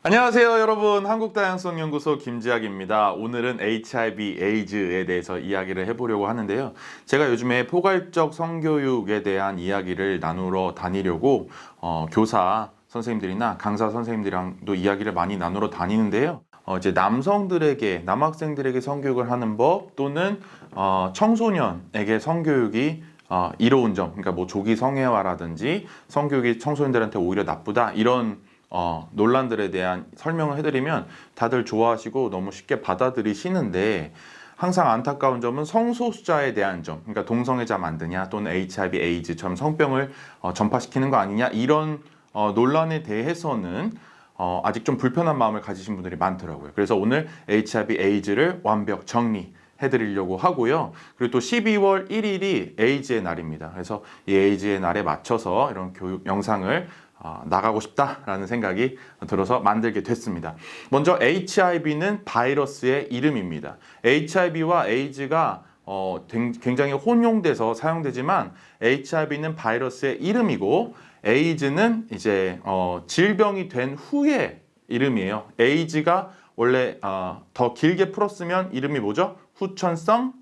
안녕하세요 여러분, 한국다양성연구소 김지학입니다. 오늘은 HIV 에이즈에 대해서 이야기를 해보려고 하는데요. 제가 요즘에 포괄적 성교육에 대한 이야기를 나누러 다니려고 교사 선생님들이나 강사 선생님들이랑도 이야기를 많이 나누러 다니는데요. 이제 남학생들에게 성교육을 하는 법, 또는 청소년에게 성교육이 이로운 점, 그러니까 뭐 조기 성애화라든지 성교육이 청소년들한테 오히려 나쁘다, 이런 논란들에 대한 설명을 해드리면 다들 좋아하시고 너무 쉽게 받아들이시는데, 항상 안타까운 점은 성소수자에 대한 점, 그러니까 동성애자 만드냐, 또는 HIV, 에이즈처럼 성병을 전파시키는 거 아니냐, 이런 논란에 대해서는 아직 좀 불편한 마음을 가지신 분들이 많더라고요. 그래서 오늘 HIV, 에이즈를 완벽 정리해드리려고 하고요. 그리고 또 12월 1일이 에이즈의 날입니다. 그래서 이 에이즈의 날에 맞춰서 이런 교육 영상을 나가고 싶다라는 생각이 들어서 만들게 됐습니다. 먼저 HIV는 바이러스의 이름입니다. HIV와 에이즈가 굉장히 혼용돼서 사용되지만, HIV는 바이러스의 이름이고 에이즈는 이제 질병이 된 후의 이름이에요. 에이즈가 원래 더 길게 풀었으면 이름이 뭐죠? 후천성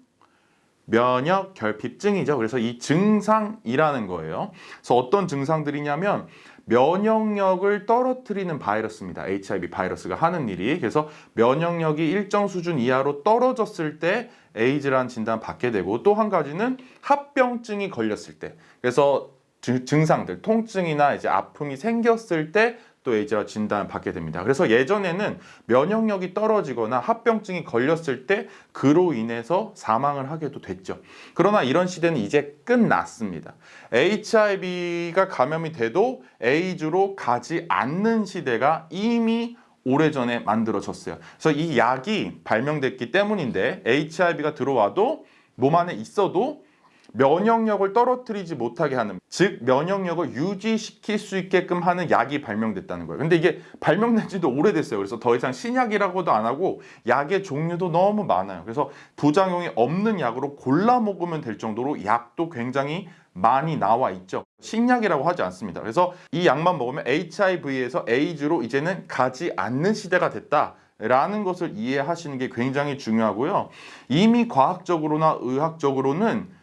면역 결핍증이죠. 그래서 이 증상이라는 거예요. 그래서 어떤 증상들이냐면 면역력을 떨어뜨리는 바이러스입니다. HIV 바이러스가 하는 일이. 그래서 면역력이 일정 수준 이하로 떨어졌을 때 에이즈라는 진단 받게 되고, 또 한 가지는 합병증이 걸렸을 때, 그래서 증상들, 통증이나 이제 아픔이 생겼을 때 또 에이즈라 진단을 받게 됩니다. 그래서 예전에는 면역력이 떨어지거나 합병증이 걸렸을 때 그로 인해서 사망을 하게도 됐죠. 그러나 이런 시대는 이제 끝났습니다. HIV가 감염이 돼도 에이즈로 가지 않는 시대가 이미 오래전에 만들어졌어요. 그래서 이 약이 발명됐기 때문인데, HIV가 들어와도 몸 안에 있어도 면역력을 떨어뜨리지 못하게 하는, 즉 면역력을 유지시킬 수 있게끔 하는 약이 발명됐다는 거예요. 근데 이게 발명된 지도 오래됐어요. 그래서 더 이상 신약이라고도 안 하고 약의 종류도 너무 많아요. 그래서 부작용이 없는 약으로 골라 먹으면 될 정도로 약도 굉장히 많이 나와 있죠. 신약이라고 하지 않습니다. 그래서 이 약만 먹으면 HIV에서 에이즈로 이제는 가지 않는 시대가 됐다 라는 것을 이해하시는 게 굉장히 중요하고요. 이미 과학적으로나 의학적으로는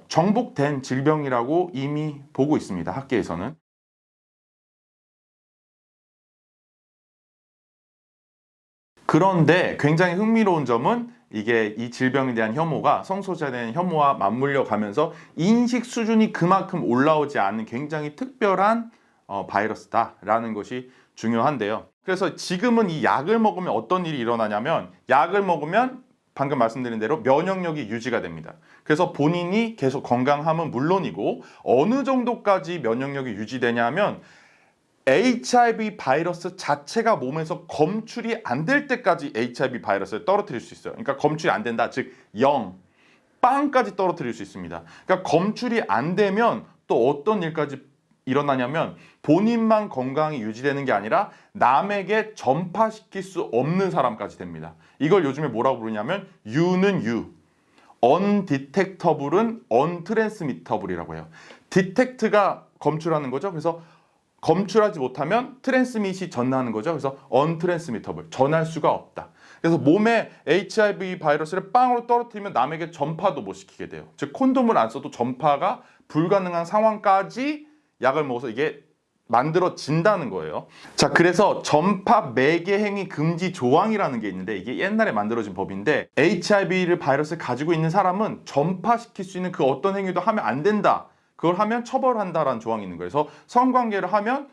정복된 질병이라고 이미 보고 있습니다. 학계에서는. 그런데 굉장히 흥미로운 점은, 이게 이 질병에 대한 혐오가 성소수자에 대한 혐오와 맞물려 가면서 인식 수준이 그만큼 올라오지 않은 굉장히 특별한 바이러스다라는 것이 중요한데요. 그래서 지금은 이 약을 먹으면 어떤 일이 일어나냐면, 약을 먹으면 방금 말씀드린 대로 면역력이 유지가 됩니다. 그래서 본인이 계속 건강함은 물론이고, 어느 정도까지 면역력이 유지되냐면 HIV 바이러스 자체가 몸에서 검출이 안 될 때까지 HIV 바이러스를 떨어뜨릴 수 있어요. 그러니까 검출이 안 된다, 즉 0, 빵까지 떨어뜨릴 수 있습니다. 그러니까 검출이 안 되면 또 어떤 일까지 일어나냐면, 본인만 건강이 유지되는 게 아니라 남에게 전파시킬 수 없는 사람까지 됩니다. 이걸 요즘에 뭐라고 부르냐면 U는 U, Undetectable은 Untransmittable이라고 해요. 디텍트가 검출하는 거죠. 그래서 검출하지 못하면 트랜스밋이 전하는 거죠. 그래서 Untransmittable, 전할 수가 없다. 그래서 몸에 HIV 바이러스를 빵으로 떨어뜨리면 남에게 전파도 못 시키게 돼요. 즉 콘돔을 안 써도 전파가 불가능한 상황까지 약을 먹어서 이게 만들어진다는 거예요. 자, 그래서 전파 매개 행위 금지 조항이라는 게 있는데, 이게 옛날에 만들어진 법인데, HIV를 바이러스를 가지고 있는 사람은 전파시킬 수 있는 그 어떤 행위도 하면 안 된다. 그걸 하면 처벌한다라는 조항이 있는 거예요. 그래서 성관계를 하면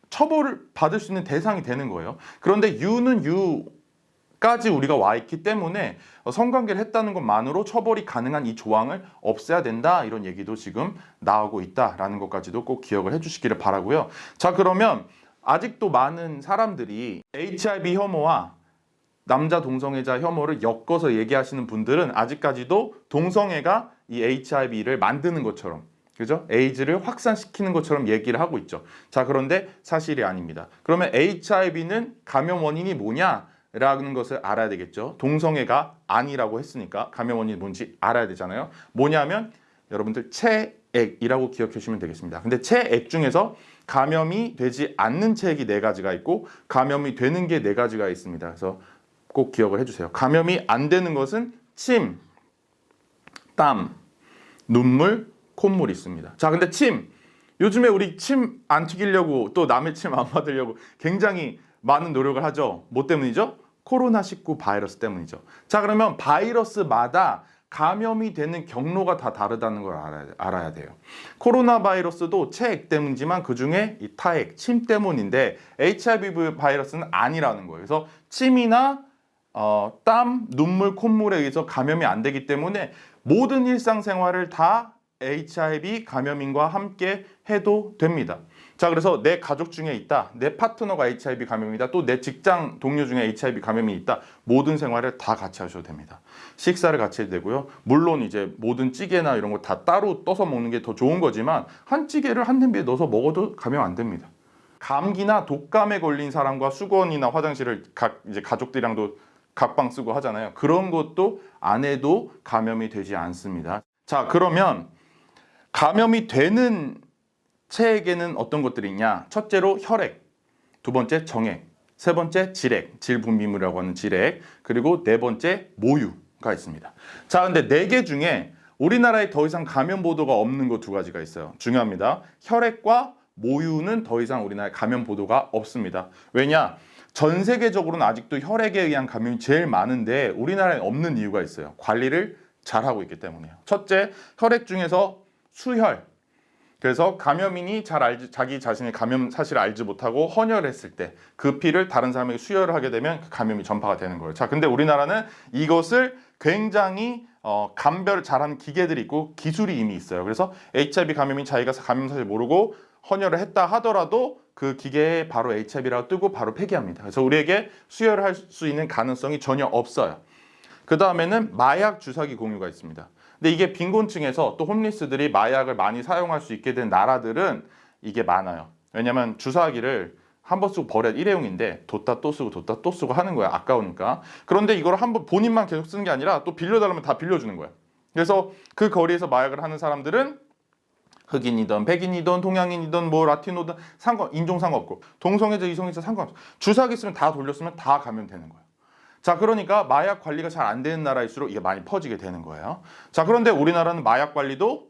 처벌을 받을 수 있는 대상이 되는 거예요. 그런데 U는 U까지 우리가 와 있기 때문에 성관계를 했다는 것만으로 처벌이 가능한 이 조항을 없애야 된다, 이런 얘기도 지금 나오고 있다라는 것까지도 꼭 기억을 해주시기를 바라고요. 자, 그러면 아직도 많은 사람들이 HIV 혐오와 남자 동성애자 혐오를 엮어서 얘기하시는 분들은 아직까지도 동성애가 이 HIV를 만드는 것처럼, 그죠? 에이즈를 확산시키는 것처럼 얘기를 하고 있죠. 자, 그런데 사실이 아닙니다. 그러면 HIV는 감염 원인이 뭐냐라는 것을 알아야 되겠죠. 동성애가 아니라고 했으니까 감염 원인이 뭔지 알아야 되잖아요. 뭐냐면 여러분들 체액 체액이라고 기억해 주시면 되겠습니다. 근데 체액 중에서 감염이 되지 않는 체액이 4가지가 있고 감염이 되는 게 4가지가 있습니다. 그래서 꼭 기억을 해주세요. 감염이 안 되는 것은 침, 땀, 눈물, 콧물이 있습니다. 자, 근데 침, 요즘에 우리 침 안 튀기려고 또 남의 침 안 받으려고 굉장히 많은 노력을 하죠. 뭐 때문이죠? 코로나19 바이러스 때문이죠. 자, 그러면 바이러스마다 감염이 되는 경로가 다 다르다는 걸 알아야 돼요. 코로나 바이러스도 체액 때문이지만 그중에 이 타액, 침 때문인데 HIV 바이러스는 아니라는 거예요. 그래서 침이나 땀, 눈물, 콧물에 의해서 감염이 안 되기 때문에 모든 일상생활을 다 HIV 감염인과 함께 해도 됩니다. 자, 그래서 내 가족 중에 있다, 내 파트너가 HIV 감염이다, 또 내 직장 동료 중에 HIV 감염이 있다, 모든 생활을 다 같이 하셔도 됩니다. 식사를 같이 해도 되고요. 물론 이제 모든 찌개나 이런 거 다 따로 떠서 먹는 게 더 좋은 거지만 한 찌개를 한 냄비에 넣어서 먹어도 감염 안 됩니다. 감기나 독감에 걸린 사람과 수건이나 화장실을 이제 가족들이랑도 각방 쓰고 하잖아요. 그런 것도 안 해도 감염이 되지 않습니다. 자, 그러면 감염이 되는 체액에는 어떤 것들이 있냐? 첫째로 혈액, 두 번째 정액, 세 번째 질액, 질분비물이라고 하는 질액, 그리고 네 번째 모유가 있습니다. 자, 근데 4개 중에 우리나라에 더 이상 감염 보도가 없는 거 2가지가 있어요. 중요합니다. 혈액과 모유는 더 이상 우리나라에 감염 보도가 없습니다. 왜냐? 전 세계적으로는 아직도 혈액에 의한 감염이 제일 많은데 우리나라에 없는 이유가 있어요. 관리를 잘하고 있기 때문이에요. 첫째, 혈액 중에서 수혈. 그래서 감염인이 자기 자신의 감염 사실을 알지 못하고 헌혈했을 때 그 피를 다른 사람에게 수혈을 하게 되면 그 감염이 전파가 되는 거예요. 자, 근데 우리나라는 이것을 굉장히 감별을 잘하는 기계들이 있고 기술이 이미 있어요. 그래서 HIV 감염인 자기가 감염 사실 모르고 헌혈을 했다 하더라도 그 기계에 바로 HIV라고 뜨고 바로 폐기합니다. 그래서 우리에게 수혈을 할 수 있는 가능성이 전혀 없어요. 그 다음에는 마약 주사기 공유가 있습니다. 근데 이게 빈곤층에서 또 홈리스들이 마약을 많이 사용할 수 있게 된 나라들은 이게 많아요. 왜냐면 주사기를 한 번 쓰고 버려 일회용인데 뒀다 또 쓰고 뒀다 또 쓰고 하는 거야. 아까우니까. 그런데 이걸 한번 본인만 계속 쓰는 게 아니라 또 빌려달라면 다 빌려주는 거야. 그래서 그 거리에서 마약을 하는 사람들은 흑인이든 백인이든 동양인이든 뭐 라티노든 인종 상관없고 동성애자 이성애자 상관없어. 주사기 쓰면 다 돌렸으면 다 감염되는 거예요. 자, 그러니까 마약 관리가 잘 안 되는 나라일수록 이게 많이 퍼지게 되는 거예요. 자, 그런데 우리나라는 마약 관리도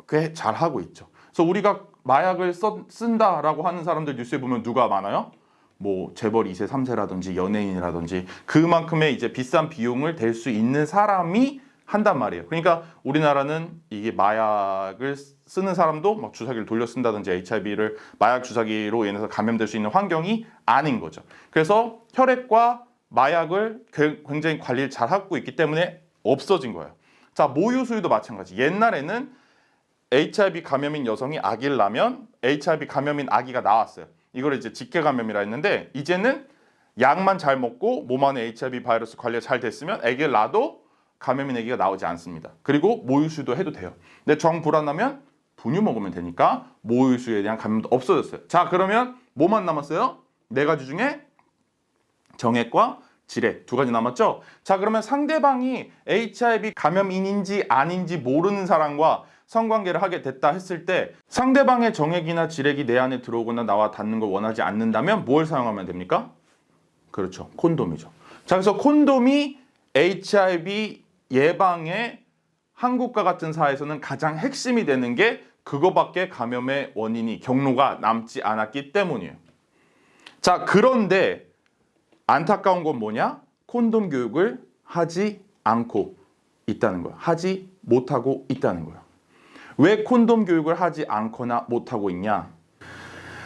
꽤 잘하고 있죠. 그래서 우리가 마약을 쓴다라고 하는 사람들 뉴스에 보면 누가 많아요? 뭐 재벌 2세, 3세라든지 연예인이라든지 그만큼의 이제 비싼 비용을 댈 수 있는 사람이 한단 말이에요. 그러니까 우리나라는 이게 마약을 쓰는 사람도 막 주사기를 돌려 쓴다든지 HIV를 마약 주사기로 인해서 감염될 수 있는 환경이 아닌 거죠. 그래서 혈액과 마약을 굉장히 관리를 잘 하고 있기 때문에 없어진 거예요. 자, 모유 수유도 마찬가지. 옛날에는 HIV 감염인 여성이 아기를 낳으면 HIV 감염인 아기가 나왔어요. 이걸 이제 직계 감염이라 했는데 이제는 약만 잘 먹고 몸 안에 HIV 바이러스 관리가 잘 됐으면 아기를 낳아도 감염인 아기가 나오지 않습니다. 그리고 모유 수유도 해도 돼요. 근데 정 불안하면 분유 먹으면 되니까 모유 수유에 대한 감염도 없어졌어요. 자, 그러면 뭐만 남았어요? 4가지 중에 정액과 질액 2가지 남았죠? 자, 그러면 상대방이 HIV 감염인인지 아닌지 모르는 사람과 성관계를 하게 됐다 했을 때 상대방의 정액이나 질액이 내 안에 들어오거나 나와 닿는 걸 원하지 않는다면 뭘 사용하면 됩니까? 그렇죠. 콘돔이죠. 자, 그래서 콘돔이 HIV 예방에 한국과 같은 사회에서는 가장 핵심이 되는 게 그거밖에 감염의 원인이 경로가 남지 않았기 때문이에요. 자, 그런데 안타까운 건 뭐냐? 콘돔 교육을 하지 않고 있다는 거야. 하지 못하고 있다는 거야. 왜 콘돔 교육을 하지 않거나 못하고 있냐?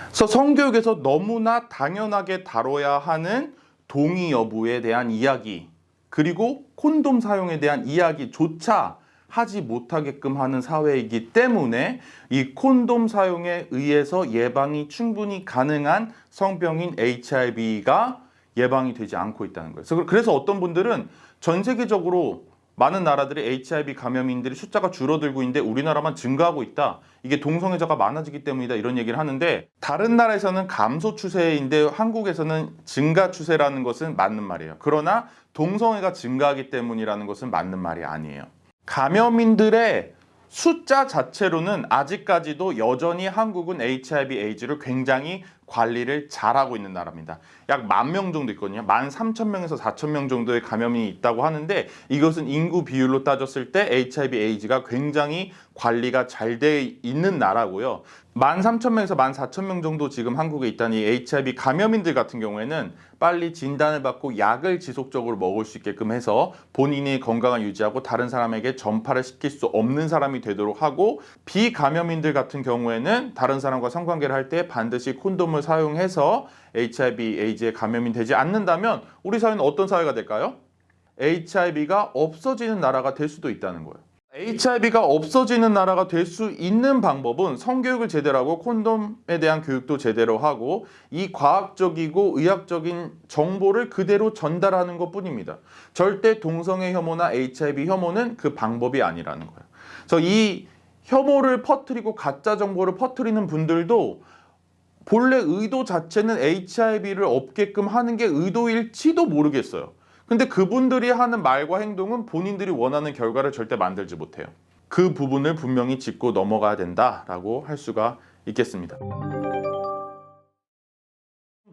그래서 성교육에서 너무나 당연하게 다뤄야 하는 동의 여부에 대한 이야기, 그리고 콘돔 사용에 대한 이야기조차 하지 못하게끔 하는 사회이기 때문에 이 콘돔 사용에 의해서 예방이 충분히 가능한 성병인 HIV가 예방이 되지 않고 있다는 거예요. 그래서 어떤 분들은 전 세계적으로 많은 나라들이 HIV 감염인들이 숫자가 줄어들고 있는데 우리나라만 증가하고 있다. 이게 동성애자가 많아지기 때문이다. 이런 얘기를 하는데 다른 나라에서는 감소 추세인데 한국에서는 증가 추세라는 것은 맞는 말이에요. 그러나 동성애가 증가하기 때문이라는 것은 맞는 말이 아니에요. 감염인들의 숫자 자체로는 아직까지도 여전히 한국은 HIV 에이즈를 굉장히 관리를 잘하고 있는 나라입니다. 약 10,000명 정도 있거든요. 13,000명에서 4,000명 정도의 감염이 있다고 하는데 이것은 인구 비율로 따졌을 때 HIV 에이즈가 굉장히 관리가 잘 돼 있는 나라고요. 13,000명에서 14,000명 정도 지금 한국에 있다는 이 HIV 감염인들 같은 경우에는 빨리 진단을 받고 약을 지속적으로 먹을 수 있게끔 해서 본인의 건강을 유지하고 다른 사람에게 전파를 시킬 수 없는 사람이 되도록 하고, 비감염인들 같은 경우에는 다른 사람과 성관계를 할 때 반드시 콘돔을 사용해서 HIV 에이즈에 감염이 되지 않는다면 우리 사회는 어떤 사회가 될까요? HIV가 없어지는 나라가 될 수도 있다는 거예요. HIV가 없어지는 나라가 될 수 있는 방법은 성교육을 제대로 하고 콘돔에 대한 교육도 제대로 하고 이 과학적이고 의학적인 정보를 그대로 전달하는 것뿐입니다. 절대 동성애 혐오나 HIV 혐오는 그 방법이 아니라는 거예요. 그래서 이 혐오를 퍼뜨리고 가짜 정보를 퍼뜨리는 분들도 본래 의도 자체는 HIV를 없게끔 하는 게 의도일지도 모르겠어요. 근데 그분들이 하는 말과 행동은 본인들이 원하는 결과를 절대 만들지 못해요. 그 부분을 분명히 짚고 넘어가야 된다라고 할 수가 있겠습니다.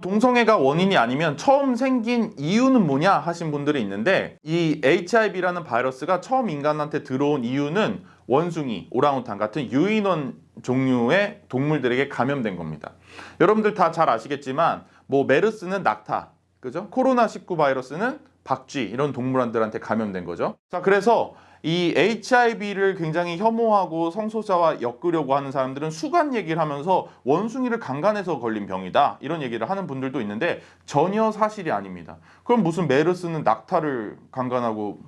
동성애가 원인이 아니면 처음 생긴 이유는 뭐냐 하신 분들이 있는데, 이 HIV라는 바이러스가 처음 인간한테 들어온 이유는 원숭이, 오랑우탄 같은 유인원 종류의 동물들에게 감염된 겁니다. 여러분들 다 잘 아시겠지만 뭐 메르스는 낙타, 그죠? 코로나19 바이러스는 박쥐, 이런 동물들한테 감염된 거죠. 자, 그래서 이 HIV를 굉장히 혐오하고 성소자와 엮으려고 하는 사람들은 수간 얘기를 하면서 원숭이를 강간해서 걸린 병이다, 이런 얘기를 하는 분들도 있는데 전혀 사실이 아닙니다. 그럼 무슨 메르스는 낙타를 강간하고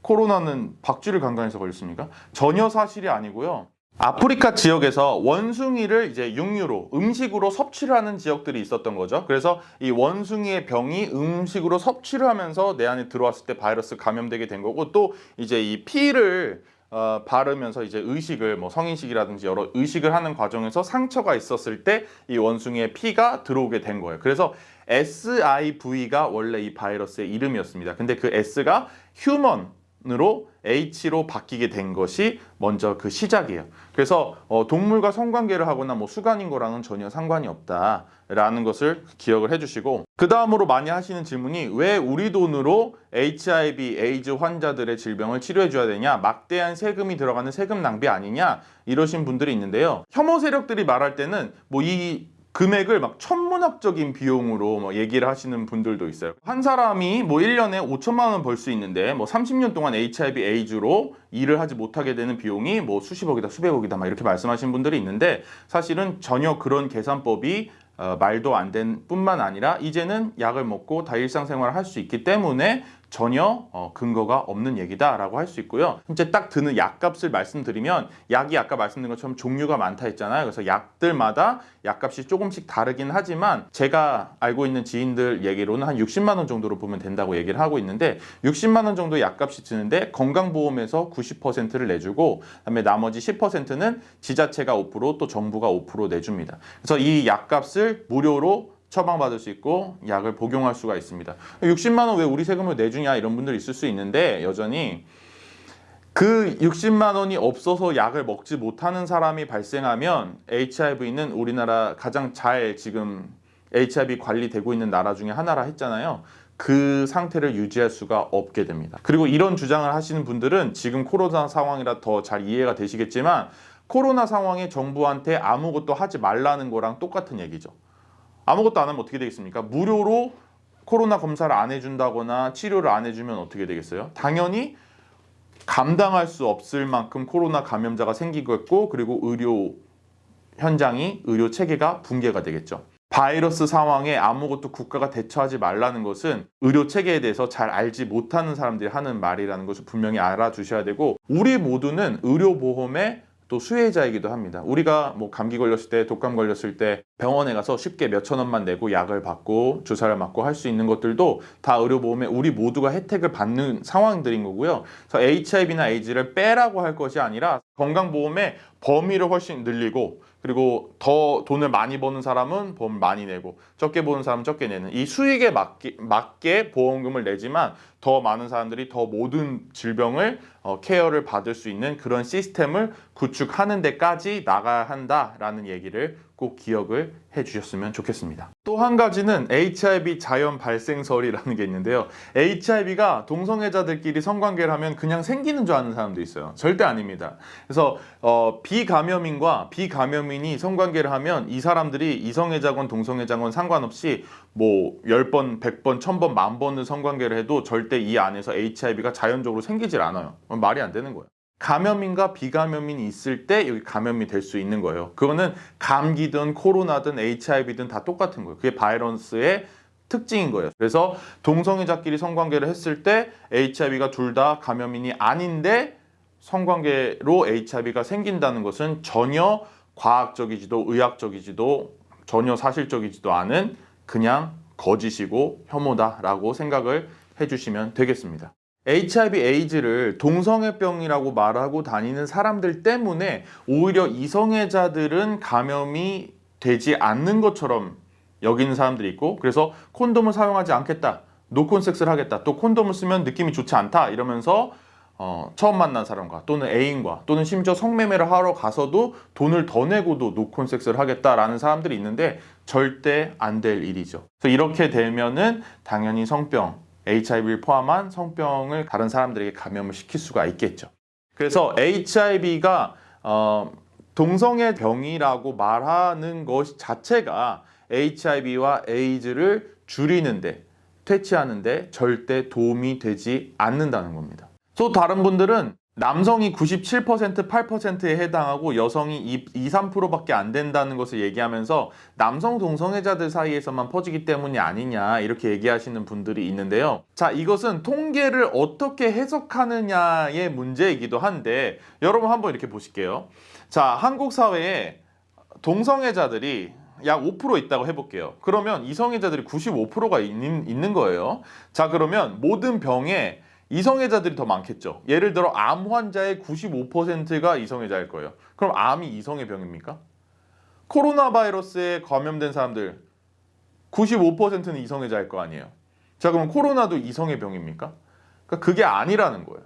코로나는 박쥐를 강간해서 걸렸습니까? 전혀 사실이 아니고요. 아프리카 지역에서 원숭이를 이제 육류로, 음식으로 섭취를 하는 지역들이 있었던 거죠. 그래서 이 원숭이의 병이 음식으로 섭취를 하면서 내 안에 들어왔을 때 바이러스 감염되게 된 거고, 또 이제 이 피를 바르면서 이제 의식을, 뭐 성인식이라든지 여러 의식을 하는 과정에서 상처가 있었을 때 이 원숭이의 피가 들어오게 된 거예요. 그래서 SIV가 원래 이 바이러스의 이름이었습니다. 근데 그 S가 휴먼으로 H로 바뀌게 된 것이 먼저 그 시작이에요. 그래서 동물과 성관계를 하거나 뭐 수간인 거랑은 전혀 상관이 없다라는 것을 기억을 해주시고, 그 다음으로 많이 하시는 질문이 왜 우리 돈으로 HIV, 에이즈 환자들의 질병을 치료해 줘야 되냐, 막대한 세금이 들어가는 세금 낭비 아니냐, 이러신 분들이 있는데요. 혐오 세력들이 말할 때는 뭐 이 금액을 막 천문학적인 비용으로 뭐 얘기를 하시는 분들도 있어요. 한 사람이 뭐 1년에 5천만 원 벌 수 있는데 뭐 30년 동안 HIV 에이즈로 일을 하지 못하게 되는 비용이 뭐 수십억이다, 수백억이다, 막 이렇게 말씀하시는 분들이 있는데, 사실은 전혀 그런 계산법이 말도 안 된 뿐만 아니라 이제는 약을 먹고 다 일상생활을 할 수 있기 때문에 전혀 근거가 없는 얘기다라고 할 수 있고요. 이제 딱 드는 약값을 말씀드리면, 약이 아까 말씀드린 것처럼 종류가 많다 했잖아요. 그래서 약들마다 약값이 조금씩 다르긴 하지만 제가 알고 있는 지인들 얘기로는 한 60만 원 정도로 보면 된다고 얘기를 하고 있는데, 60만 원 정도 약값이 드는데 건강보험에서 90%를 내주고 그다음에 나머지 10%는 지자체가 5%, 또 정부가 5% 내줍니다. 그래서 이 약값을 무료로 처방받을 수 있고 약을 복용할 수가 있습니다. 60만 원 왜 우리 세금을 내주냐, 이런 분들이 있을 수 있는데, 여전히 그 60만 원이 없어서 약을 먹지 못하는 사람이 발생하면 HIV는 우리나라 가장 잘 지금 HIV 관리되고 있는 나라 중에 하나라 했잖아요. 그 상태를 유지할 수가 없게 됩니다. 그리고 이런 주장을 하시는 분들은 지금 코로나 상황이라 더 잘 이해가 되시겠지만, 코로나 상황에 정부한테 아무것도 하지 말라는 거랑 똑같은 얘기죠. 아무것도 안 하면 어떻게 되겠습니까? 무료로 코로나 검사를 안 해준다거나 치료를 안 해주면 어떻게 되겠어요? 당연히 감당할 수 없을 만큼 코로나 감염자가 생기겠고, 그리고 의료 현장이, 의료 체계가 붕괴가 되겠죠. 바이러스 상황에 아무것도 국가가 대처하지 말라는 것은 의료 체계에 대해서 잘 알지 못하는 사람들이 하는 말이라는 것을 분명히 알아주셔야 되고, 우리 모두는 의료보험에 또 수혜자이기도 합니다. 우리가 뭐 감기 걸렸을 때, 독감 걸렸을 때 병원에 가서 쉽게 몇천 원만 내고 약을 받고 주사를 맞고 할 수 있는 것들도 다 의료보험에 우리 모두가 혜택을 받는 상황들인 거고요. 그래서 HIV나 AIDS를 빼라고 할 것이 아니라 건강보험의 범위를 훨씬 늘리고, 그리고 더 돈을 많이 버는 사람은 보험 많이 내고 적게 버는 사람은 적게 내는, 이 수익에 맞게 보험금을 내지만 더 많은 사람들이 더 모든 질병을 케어를 받을 수 있는 그런 시스템을 구축하는 데까지 나가야 한다라는 얘기를 꼭 기억을 해주셨으면 좋겠습니다. 또 한 가지는 HIV 자연 발생설이라는 게 있는데요. HIV가 동성애자들끼리 성관계를 하면 그냥 생기는 줄 아는 사람도 있어요. 절대 아닙니다. 그래서 비감염인과 비감염인이 성관계를 하면 이 사람들이 이성애자건 동성애자건 상관없이 뭐 10번, 100번, 1000번, 10,000번을 성관계를 해도 절대 이 안에서 HIV가 자연적으로 생기질 않아요. 말이 안 되는 거예요. 감염인과 비감염인이 있을 때 여기 감염이 될 수 있는 거예요. 그거는 감기든 코로나든 HIV든 다 똑같은 거예요. 그게 바이러스의 특징인 거예요. 그래서 동성애자끼리 성관계를 했을 때 HIV가 둘 다 감염인이 아닌데 성관계로 HIV가 생긴다는 것은 전혀 과학적이지도 의학적이지도 전혀 사실적이지도 않은 그냥 거짓이고 혐오다라고 생각을 해주시면 되겠습니다. HIV, AIDS를 동성애병이라고 말하고 다니는 사람들 때문에 오히려 이성애자들은 감염이 되지 않는 것처럼 여기는 사람들이 있고, 그래서 콘돔을 사용하지 않겠다, 노콘섹스를 하겠다, 또 콘돔을 쓰면 느낌이 좋지 않다 이러면서 처음 만난 사람과 또는 애인과 또는 심지어 성매매를 하러 가서도 돈을 더 내고도 노콘섹스를 하겠다라는 사람들이 있는데 절대 안 될 일이죠. 그래서 이렇게 되면은 당연히 성병, HIV를 포함한 성병을 다른 사람들에게 감염을 시킬 수가 있겠죠. 그래서 HIV가 동성애 병이라고 말하는 것 자체가 HIV와 AIDS를 줄이는데, 퇴치하는데 절대 도움이 되지 않는다는 겁니다. 또 다른 분들은 남성이 97%, 8%에 해당하고 여성이 2, 3%밖에 안 된다는 것을 얘기하면서 남성 동성애자들 사이에서만 퍼지기 때문이 아니냐 이렇게 얘기하시는 분들이 있는데요. 자, 이것은 통계를 어떻게 해석하느냐의 문제이기도 한데 여러분 한번 이렇게 보실게요. 자, 한국 사회에 동성애자들이 약 5% 있다고 해볼게요. 그러면 이성애자들이 95%가 있는 거예요. 자, 그러면 모든 병에 이성애자들이 더 많겠죠. 예를 들어 암 환자의 95%가 이성애자일 거예요. 그럼 암이 이성의 병입니까? 코로나 바이러스에 감염된 사람들 95%는 이성애자일 거 아니에요. 자, 그럼 코로나도 이성의 병입니까? 그러니까 그게 아니라는 거예요.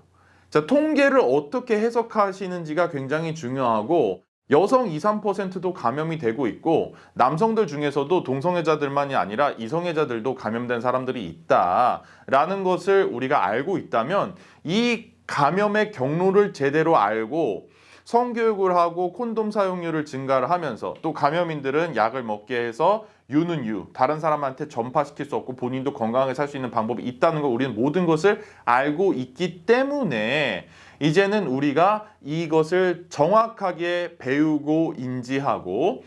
자, 통계를 어떻게 해석하시는지가 굉장히 중요하고, 여성 2, 3%도 감염이 되고 있고 남성들 중에서도 동성애자들만이 아니라 이성애자들도 감염된 사람들이 있다라는 것을 우리가 알고 있다면, 이 감염의 경로를 제대로 알고 성교육을 하고 콘돔 사용률을 증가를 하면서, 또 감염인들은 약을 먹게 해서 유는 다른 사람한테 전파시킬 수 없고 본인도 건강하게 살 수 있는 방법이 있다는 걸 우리는 모든 것을 알고 있기 때문에 이제는 우리가 이것을 정확하게 배우고 인지하고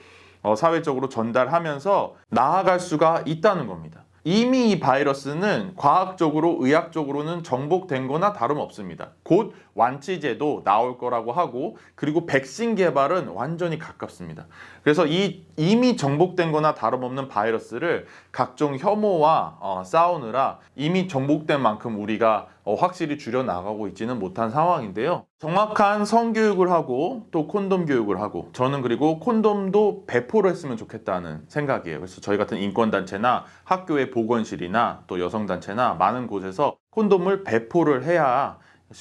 사회적으로 전달하면서 나아갈 수가 있다는 겁니다. 이미 이 바이러스는 과학적으로 의학적으로는 정복된 거나 다름없습니다. 곧 완치제도 나올 거라고 하고, 그리고 백신 개발은 완전히 가깝습니다. 그래서 이 이미 정복된 거나 다름없는 바이러스를 각종 혐오와 싸우느라 이미 정복된 만큼 우리가 확실히 줄여나가고 있지는 못한 상황인데요. 정확한 성교육을 하고 또 콘돔 교육을 하고, 저는 그리고 콘돔도 배포를 했으면 좋겠다는 생각이에요. 그래서 저희 같은 인권단체나 학교의 보건실이나 또 여성단체나 많은 곳에서 콘돔을 배포를 해야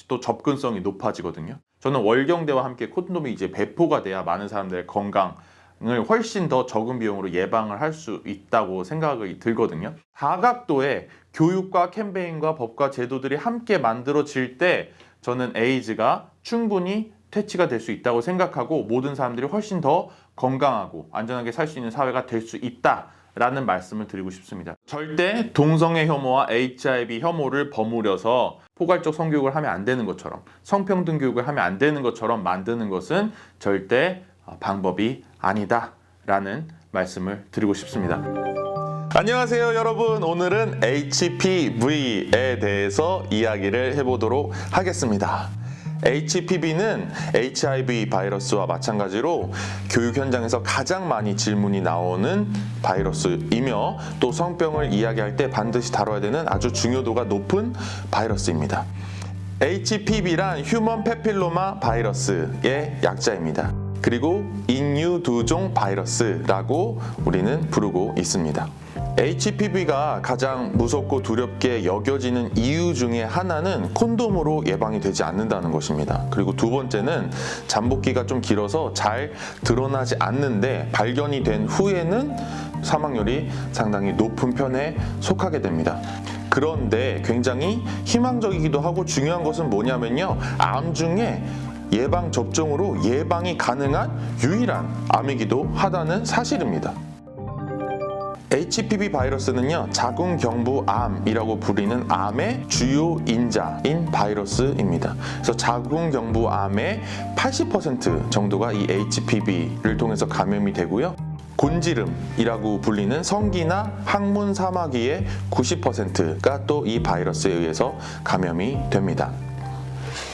또 접근성이 높아지거든요. 저는 월경대와 함께 콘돔이 이제 배포가 돼야 많은 사람들의 건강을 훨씬 더 적은 비용으로 예방을 할 수 있다고 생각이 들거든요. 다각도의 교육과 캠페인과 법과 제도들이 함께 만들어질 때 저는 에이즈가 충분히 퇴치가 될 수 있다고 생각하고, 모든 사람들이 훨씬 더 건강하고 안전하게 살 수 있는 사회가 될 수 있다라는 말씀을 드리고 싶습니다. 절대 동성애 혐오와 HIV 혐오를 버무려서 포괄적 성교육을 하면 안 되는 것처럼, 성평등 교육을 하면 안 되는 것처럼 만드는 것은 절대 방법이 아니다라는 말씀을 드리고 싶습니다. 안녕하세요 여러분, 오늘은 HPV에 대해서 이야기를 해보도록 하겠습니다. HPV는 HIV 바이러스와 마찬가지로 교육 현장에서 가장 많이 질문이 나오는 바이러스이며 또 성병을 이야기할 때 반드시 다뤄야 되는 아주 중요도가 높은 바이러스입니다. HPV란 휴먼 페필로마 바이러스의 약자입니다. 그리고 인유두종 바이러스라고 우리는 부르고 있습니다. HPV가 가장 무섭고 두렵게 여겨지는 이유 중에 하나는 콘돔으로 예방이 되지 않는다는 것입니다. 그리고 두 번째는 잠복기가 좀 길어서 잘 드러나지 않는데 발견이 된 후에는 사망률이 상당히 높은 편에 속하게 됩니다. 그런데 굉장히 희망적이기도 하고 중요한 것은 뭐냐면요. 암 중에 예방 접종으로 예방이 가능한 유일한 암이기도 하다는 사실입니다. HPV 바이러스는요, 자궁경부암이라고 부르는 암의 주요 인자인 바이러스입니다. 그래서 자궁경부암의 80% 정도가 이 HPV를 통해서 감염이 되고요. 곤지름이라고 불리는 성기나 항문 사마귀의 90%가 또 이 바이러스에 의해서 감염이 됩니다.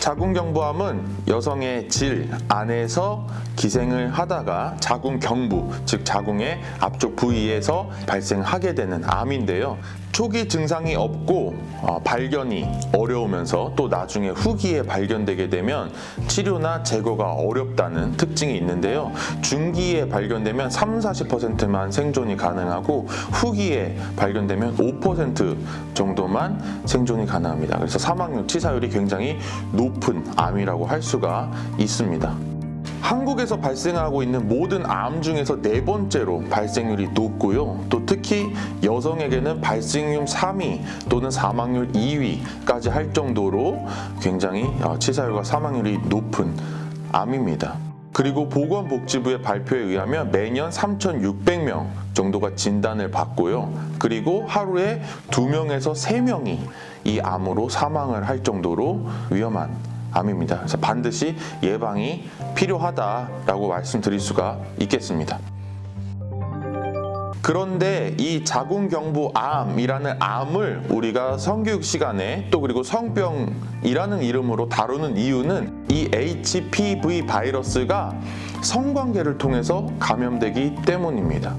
자궁경부암은 여성의 질 안에서 기생을 하다가 자궁경부, 즉 자궁의 앞쪽 부위에서 발생하게 되는 암인데요. 초기 증상이 없고 발견이 어려우면서 또 나중에 후기에 발견되게 되면 치료나 제거가 어렵다는 특징이 있는데요. 중기에 발견되면 30-40%만 생존이 가능하고 후기에 발견되면 5% 정도만 생존이 가능합니다. 그래서 사망률, 치사율이 굉장히 높은 암이라고 할 수가 있습니다. 한국에서 발생하고 있는 모든 암 중에서 네 번째로 발생률이 높고요. 또 특히 여성에게는 발생률 3위 또는 사망률 2위까지 할 정도로 굉장히 치사율과 사망률이 높은 암입니다. 그리고 보건복지부의 발표에 의하면 매년 3,600명 정도가 진단을 받고요. 그리고 하루에 2명에서 3명이 이 암으로 사망을 할 정도로 위험한 암입니다. 그래서 반드시 예방이 필요하다라고 말씀드릴 수가 있겠습니다. 그런데 이 자궁경부암이라는 암을 우리가 성교육 시간에 또 그리고 성병이라는 이름으로 다루는 이유는 이 HPV 바이러스가 성관계를 통해서 감염되기 때문입니다.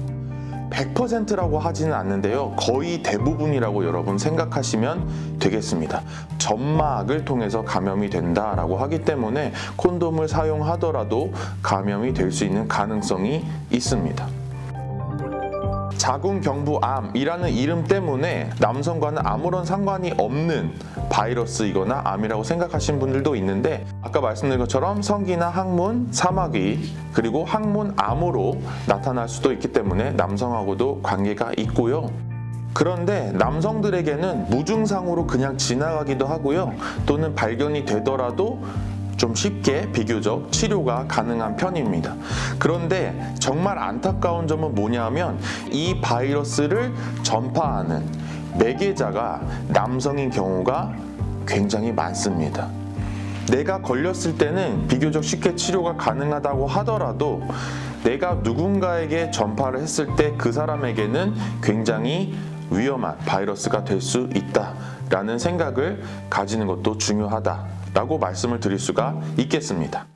100%라고 하지는 않는데요. 거의 대부분이라고 여러분 생각하시면 되겠습니다. 점막을 통해서 감염이 된다라고 하기 때문에 콘돔을 사용하더라도 감염이 될 수 있는 가능성이 있습니다. 자궁경부암이라는 이름 때문에 남성과는 아무런 상관이 없는 바이러스이거나 암이라고 생각하시는 분들도 있는데 아까 말씀드린 것처럼 성기나 항문 사마귀 그리고 항문암으로 나타날 수도 있기 때문에 남성하고도 관계가 있고요. 그런데 남성들에게는 무증상으로 그냥 지나가기도 하고요. 또는 발견이 되더라도 좀 쉽게 비교적 치료가 가능한 편입니다. 그런데 정말 안타까운 점은 뭐냐면 이 바이러스를 전파하는 매개자가 남성인 경우가 굉장히 많습니다. 내가 걸렸을 때는 비교적 쉽게 치료가 가능하다고 하더라도 내가 누군가에게 전파를 했을 때 그 사람에게는 굉장히 위험한 바이러스가 될 수 있다라는 생각을 가지는 것도 중요하다라고 말씀을 드릴 수가 있겠습니다.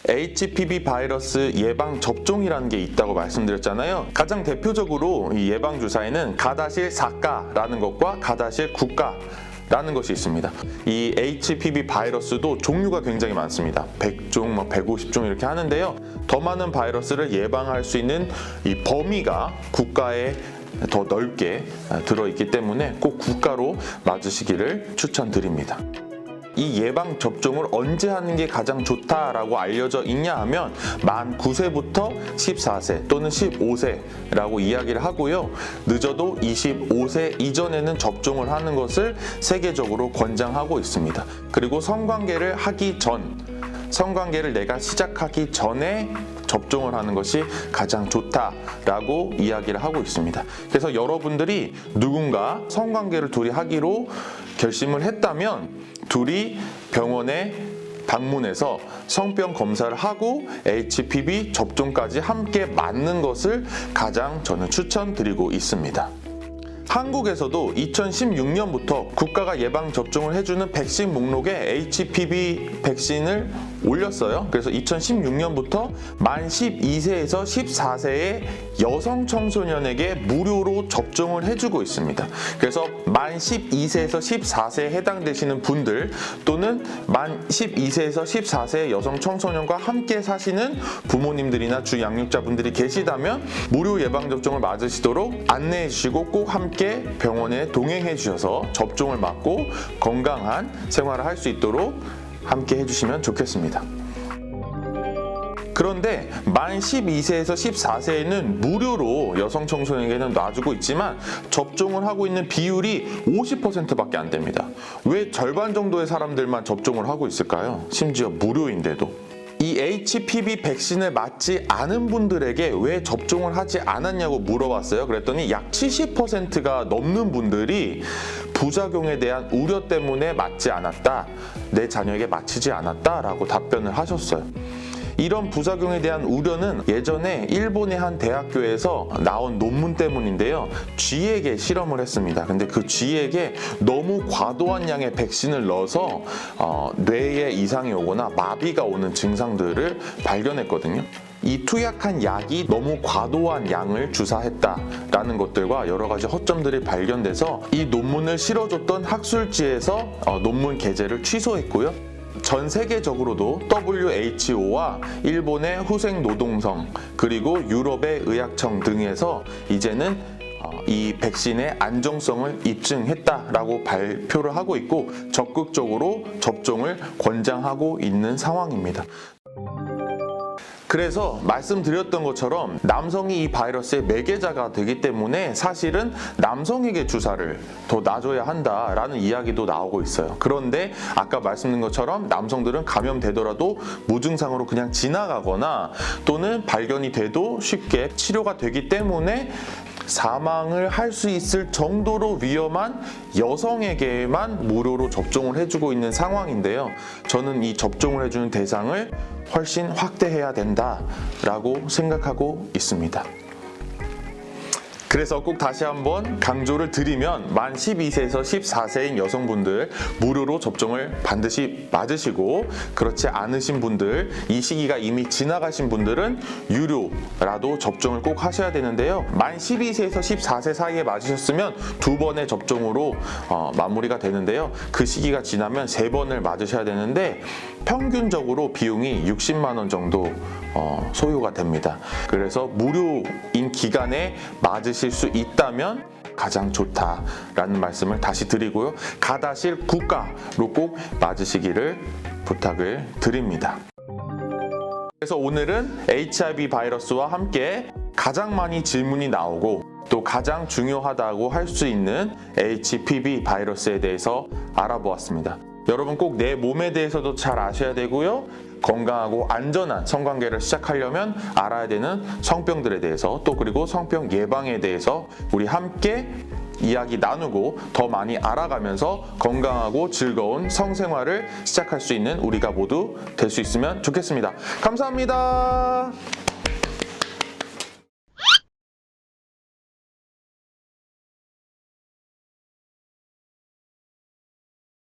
HPV 바이러스 예방 접종이라는 게 있다고 말씀드렸잖아요. 가장 대표적으로 이 예방 주사에는 가다실 4가라는 것과 가다실 9가라는 것이 있습니다. 이 HPV 바이러스도 종류가 굉장히 많습니다. 100종, 150종 이렇게 하는데요. 더 많은 바이러스를 예방할 수 있는 이 범위가 국가에 더 넓게 들어있기 때문에 꼭 국가로 맞으시기를 추천드립니다. 이 예방 접종을 언제 하는 게 가장 좋다라고 알려져 있냐 하면 만 9세부터 14세 또는 15세라고 이야기를 하고요. 늦어도 25세 이전에는 접종을 하는 것을 세계적으로 권장하고 있습니다. 그리고 성관계를 하기 전, 성관계를 내가 시작하기 전에 접종을 하는 것이 가장 좋다라고 이야기를 하고 있습니다. 그래서 여러분들이 누군가 성관계를 둘이 하기로 결심을 했다면 둘이 병원에 방문해서 성병 검사를 하고 HPV 접종까지 함께 맞는 것을 가장 저는 추천드리고 있습니다. 한국에서도 2016년부터 국가가 예방 접종을 해주는 백신 목록에 HPV 백신을 올렸어요. 그래서 2016년부터 만 12세에서 14세의 여성 청소년에게 무료로 접종을 해주고 있습니다. 그래서 만 12세에서 14세에 해당되시는 분들 또는 만 12세에서 14세의 여성 청소년과 함께 사시는 부모님들이나 주 양육자분들이 계시다면 무료 예방접종을 맞으시도록 안내해 주시고 꼭 함께 병원에 동행해 주셔서 접종을 맞고 건강한 생활을 할 수 있도록 함께 해주시면 좋겠습니다. 그런데 만 12세에서 14세에는 무료로 여성 청소년에게는 놔주고 있지만 접종을 하고 있는 비율이 50%밖에 안 됩니다. 왜 절반 정도의 사람들만 접종을 하고 있을까요? 심지어 무료인데도. 이 HPV 백신을 맞지 않은 분들에게 왜 접종을 하지 않았냐고 물어봤어요. 그랬더니 약 70%가 넘는 분들이 부작용에 대한 우려 때문에 맞지 않았다, 내 자녀에게 맞히지 않았다 라고 답변을 하셨어요. 이런 부작용에 대한 우려는 예전에 일본의 한 대학교에서 나온 논문 때문인데요. 쥐에게 실험을 했습니다. 근데 그 쥐에게 너무 과도한 양의 백신을 넣어서 뇌에 이상이 오거나 마비가 오는 증상들을 발견했거든요. 이 투약한 약이 너무 과도한 양을 주사했다라는 것들과 여러 가지 허점들이 발견돼서 이 논문을 실어줬던 학술지에서 논문 게재를 취소했고요. 전 세계적으로도 WHO와 일본의 후생노동성 그리고 유럽의 의학청 등에서 이제는 이 백신의 안정성을 입증했다라고 발표를 하고 있고 적극적으로 접종을 권장하고 있는 상황입니다. 그래서 말씀드렸던 것처럼 남성이 이 바이러스의 매개자가 되기 때문에 사실은 남성에게 주사를 더 놔줘야 한다라는 이야기도 나오고 있어요. 그런데 아까 말씀드린 것처럼 남성들은 감염되더라도 무증상으로 그냥 지나가거나 또는 발견이 돼도 쉽게 치료가 되기 때문에 사망을 할 수 있을 정도로 위험한 여성에게만 무료로 접종을 해주고 있는 상황인데요. 저는 이 접종을 해주는 대상을 훨씬 확대해야 된다라고 생각하고 있습니다. 그래서 꼭 다시 한번 강조를 드리면 만 12세에서 14세인 여성분들 무료로 접종을 반드시 맞으시고 그렇지 않으신 분들 이 시기가 이미 지나가신 분들은 유료라도 접종을 꼭 하셔야 되는데요. 만 12세에서 14세 사이에 맞으셨으면 2번의 접종으로 마무리가 되는데요. 그 시기가 지나면 3번을 맞으셔야 되는데 평균적으로 비용이 60만 원 정도 소요가 됩니다. 그래서 무료인 기간에 맞으실 수 있다면 가장 좋다라는 말씀을 다시 드리고요. 가다실 국가로 꼭 맞으시기를 부탁을 드립니다. 그래서 오늘은 HIV 바이러스와 함께 가장 많이 질문이 나오고 또 가장 중요하다고 할 수 있는 HPV 바이러스에 대해서 알아보았습니다. 여러분 꼭 내 몸에 대해서도 잘 아셔야 되고요. 건강하고 안전한 성관계를 시작하려면 알아야 되는 성병들에 대해서 또 그리고 성병 예방에 대해서 우리 함께 이야기 나누고 더 많이 알아가면서 건강하고 즐거운 성생활을 시작할 수 있는 우리가 모두 될 수 있으면 좋겠습니다. 감사합니다.